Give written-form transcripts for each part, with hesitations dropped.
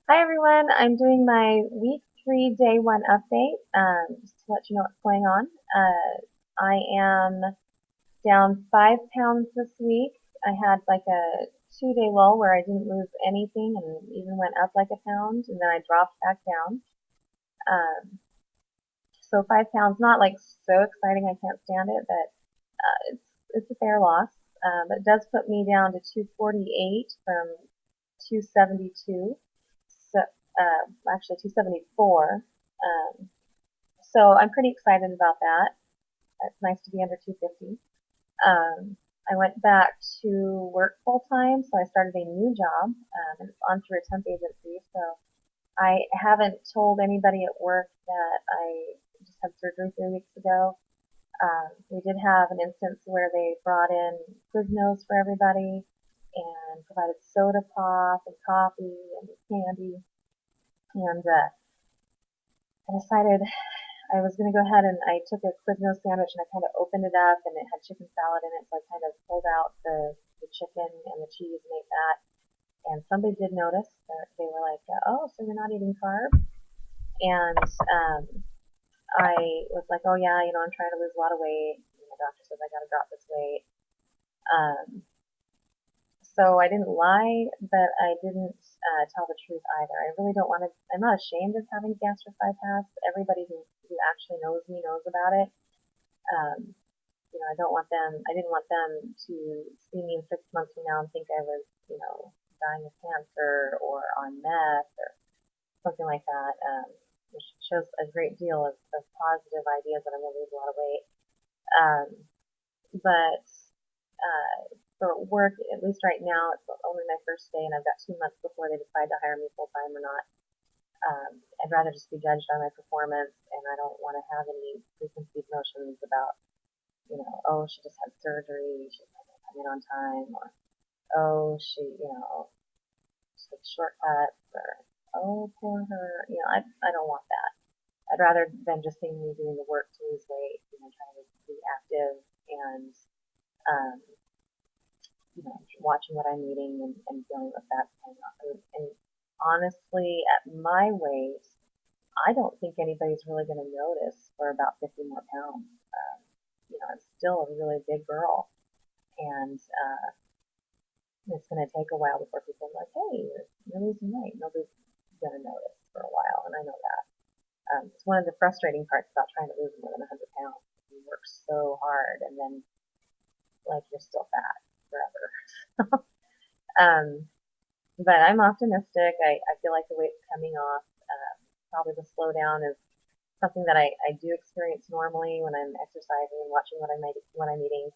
Hi everyone, I'm doing my week 3 day 1 update, just to let you know what's going on. I am down 5 pounds this week. I had like a 2 day lull where I didn't lose anything and even went up like a pound, and then I dropped back down. So 5 pounds, not like so exciting, I can't stand it, but it's a fair loss. But it does put me down to 248 from 272. So actually 274. So I'm pretty excited about that. It's nice to be under 250. I went back to work full time, so I started a new job, and it's on through a temp agency. So I haven't told anybody at work that I just had surgery 3 weeks ago. We did have an instance where they brought in Quiznos for everybody and provided soda pop and coffee and candy. And I decided I was going to go ahead and I took a Quiznos sandwich and I kind of opened it up and it had chicken salad in it. So I kind of pulled out the chicken and the cheese and ate that. And somebody did notice. They were like, oh, so you're not eating carbs? And I was like, oh, yeah, I'm trying to lose a lot of weight. And my doctor says I got to drop this weight. Um, so I didn't lie, but I didn't tell the truth either. I really don't want to. I'm not ashamed of having gastric bypass. Everybody who actually knows me knows about it. Um, I don't want them. I didn't want them to see me in 6 months from now and think I was, dying of cancer or on meth or something like that. Which shows a great deal of positive ideas that I'm going to lose a lot of weight. Um, but for work, at least right now, it's only my first day, and I've got 2 months before they decide to hire me full time or not. I'd rather just be judged on my performance, and I don't want to have any preconceived notions about, oh, she just had surgery, she's not going to come in on time, or oh, she took shortcuts, or oh, poor her. I don't want that. I'd rather than just seeing me doing the work to lose weight, trying to be active and um, watching what I'm eating and dealing with that kind of. And honestly, at my weight, I don't think anybody's really going to notice for about 50 more pounds. I'm still a really big girl, and it's going to take a while before people are like, "Hey, you're losing weight." Nobody's going to notice for a while, and I know that. It's one of the frustrating parts about trying to lose more than 100 pounds. You work so hard, and then like you're still fat forever. um, but I'm optimistic. I feel like the weight's coming off. Probably the slowdown is something that I do experience normally when I'm exercising and watching what I'm eating.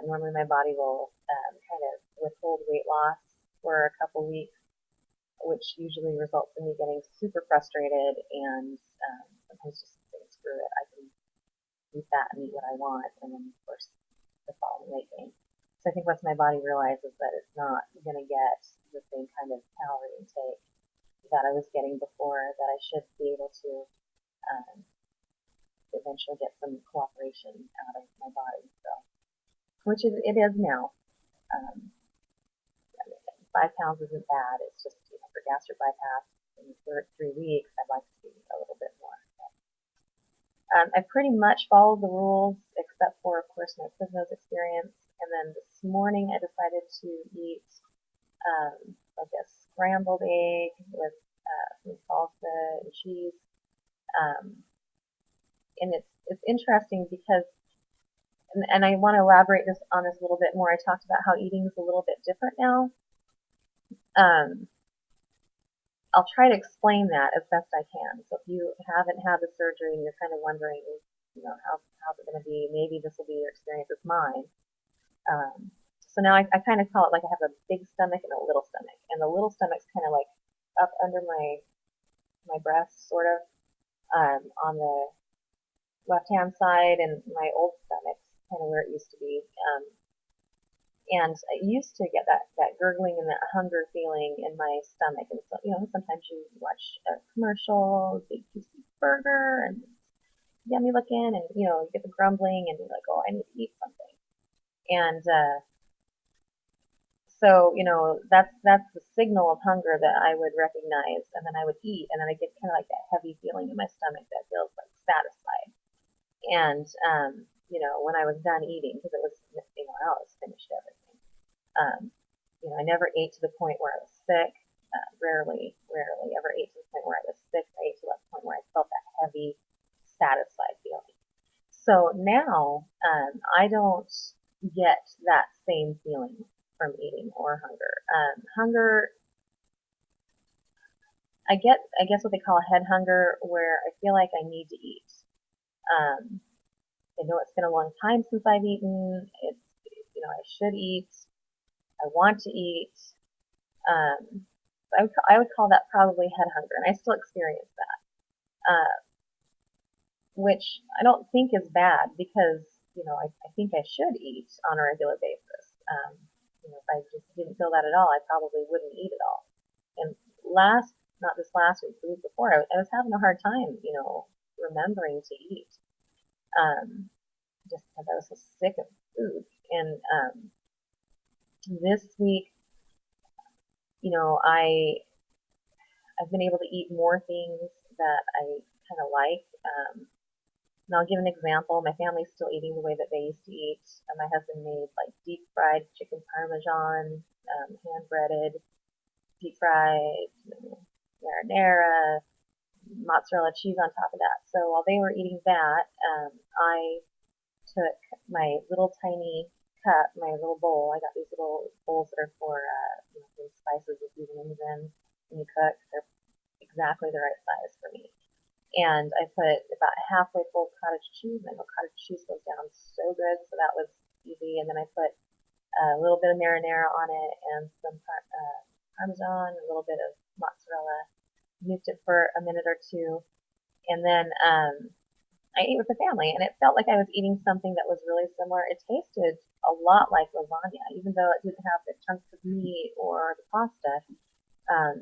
Normally, my body will kind of withhold weight loss for a couple weeks, which usually results in me getting super frustrated and sometimes just saying, screw it, I can eat that and eat what I want, and then of course the following weight gain. So I think once my body realizes that it's not going to get the same kind of calorie intake that I was getting before, that I should be able to um, eventually get some cooperation out of my body. So, which it is now. Um, 5 pounds isn't bad. It's just for gastric bypass in the 3 weeks, I'd like to see a little bit more. I pretty much followed the rules except for, of course, my Quiznos experience. And then this morning I decided to eat like a scrambled egg with some salsa and cheese. Um, and it's interesting because, and I want to elaborate on this a little bit more. I talked about how eating is a little bit different now. Um, I'll try to explain that as best I can. So if you haven't had the surgery and you're kind of wondering, how's it going to be, maybe this will be your experience as mine. So now I kind of call it like I have a big stomach and a little stomach, and the little stomach's kind of like up under my breast, sort of, on the left hand side, and my old stomach's kind of where it used to be. And I used to get that gurgling and that hunger feeling in my stomach. And so, sometimes you watch a commercial, big juicy burger, and yummy looking, and you get the grumbling, and you're like, oh, I need to eat something. And So, that's the signal of hunger that I would recognize, and then I would eat, and then I get kind of like that heavy feeling in my stomach that feels like satisfied. And, when I was done eating, because it was, I always finished everything. Um, I never ate to the point where I was sick. Rarely ever ate to the point where I was sick. I ate to the point where I felt that heavy, satisfied feeling. So now I don't get that same feeling from eating or hunger. Hunger, I guess what they call head hunger, where I feel like I need to eat. Um, I know it's been a long time since I've eaten. I should eat. I want to eat. Um, I would call that probably head hunger, and I still experience that, which I don't think is bad because I think I should eat on a regular basis. If I just didn't feel that at all, I probably wouldn't eat at all. And not this last week, the week before, I was having a hard time, remembering to eat, just because I was so sick of food. And this week, I've been able to eat more things that I kind of like. And I'll give an example. My family's still eating the way that they used to eat. My husband made like deep fried chicken parmesan, hand breaded, deep fried, marinara, mozzarella cheese on top of that. So while they were eating that, I took my little tiny cup, my little bowl. I got these little bowls that are for spices with seasonings in when you cook. They're exactly the right size for me. And I put about halfway full cottage cheese. I know cottage cheese goes down so good, so that was easy. And then I put a little bit of marinara on it and some parmesan, a little bit of mozzarella. Nuked it for a minute or two, and then I ate with the family, and it felt like I was eating something that was really similar. It tasted a lot like lasagna, even though it didn't have the chunks of meat or the pasta.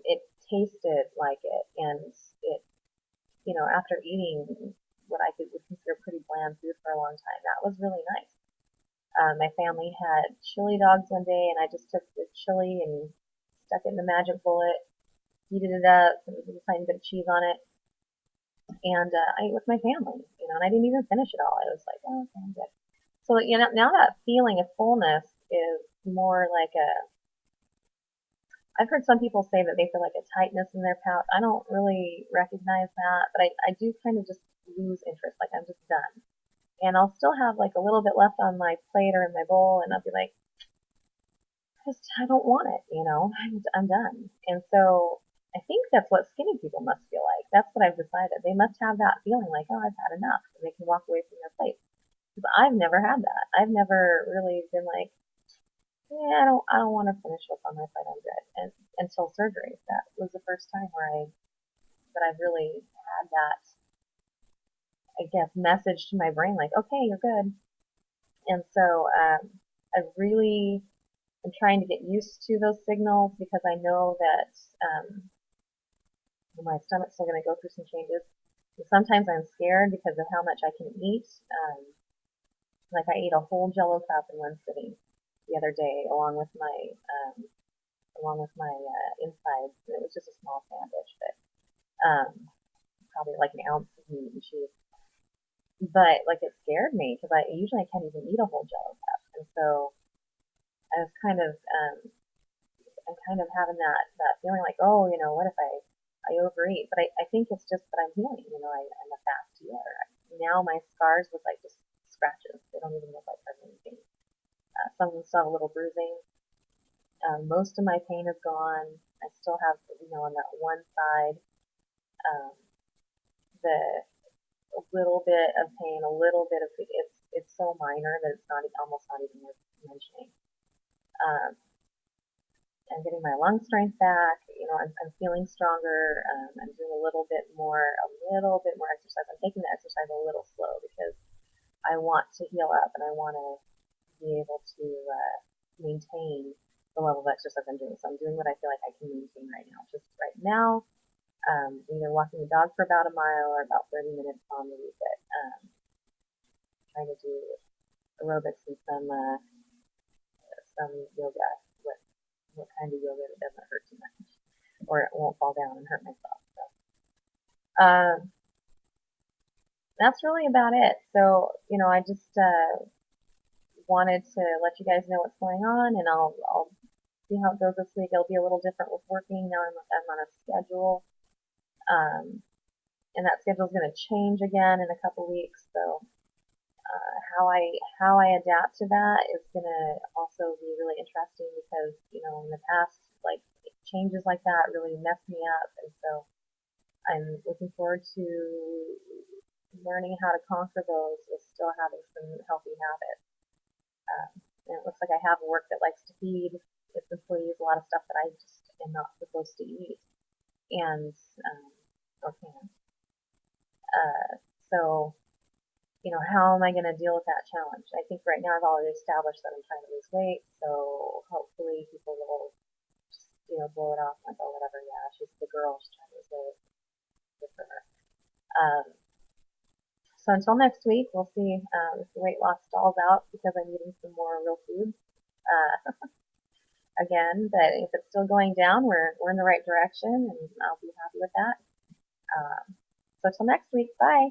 It tasted like it, and it, after eating what I would consider pretty bland food for a long time, that was really nice. My family had chili dogs one day, and I just took the chili and stuck it in the magic bullet, heated it up, and a tiny bit of cheese on it, and I ate with my family, and I didn't even finish it all. I was like, oh, okay, I'm good. So, now that feeling of fullness is more like I've heard some people say that they feel like a tightness in their pouch. I don't really recognize that, but I do kind of just lose interest, like I'm just done. And I'll still have like a little bit left on my plate or in my bowl, and I'll be like, I don't want it, I'm done. And so I think that's what skinny people must feel like. That's what I've decided. They must have that feeling like, oh, I've had enough, and they can walk away from their plate. Because I've never had that. I've never really been like, yeah, I don't want to finish what's on my plate. I'm good. And until surgery, that was the first time that I've really had that, I guess, message to my brain, like, okay, you're good. And so I really am trying to get used to those signals because I know that my stomach's still going to go through some changes. And sometimes I'm scared because of how much I can eat. Like I ate a whole Jello cup in one sitting the other day, along with my insides. It was just a small sandwich, but probably like an ounce of meat and cheese. But like it scared me because I can't even eat a whole Jello cup, and so I was I'm kind of having that feeling like, oh, what if I overeat? But I think it's just that I'm healing. I'm a fast healer. Now my scars look like just scratches. They don't even look like hurt anything. Some of them still have a little bruising. Most of my pain is gone. I still have, on that one side, um, the a little bit of pain, a little bit of it's so minor that it's not almost not even worth mentioning. Um, I'm getting my lung strength back. I'm feeling stronger. I'm doing a little bit more exercise. I'm taking the exercise a little slow because I want to heal up and I want to be able to maintain the level of exercise I'm doing. So I'm doing what I feel like I can maintain right now. Just right now, either walking the dog for about a mile or about 30 minutes on the week. Trying to do aerobics and some yoga with what kind of yoga that doesn't hurt too much, or it won't fall down and hurt myself. So, that's really about it. So, I just wanted to let you guys know what's going on, and I'll see how it goes this week. It'll be a little different with working now. I'm on a schedule, um, and that schedule's going to change again in a couple weeks. So how I adapt to that is going to also be really interesting because in the past, like, changes like that really messed me up, and so I'm looking forward to learning how to conquer those with still having some healthy habits. And it looks like I have work that likes to feed its employees a lot of stuff that I just am not supposed to eat, and or can. So, how am I going to deal with that challenge? I think right now I've already established that I'm trying to lose weight, so hopefully people will just, blow it off like, oh, whatever, yeah, she's the girl, she's trying to lose weight, good for her. So until next week, we'll see if the weight loss stalls out because I'm eating some more real food again. But if it's still going down, we're in the right direction, and I'll be happy with that. So until next week, bye.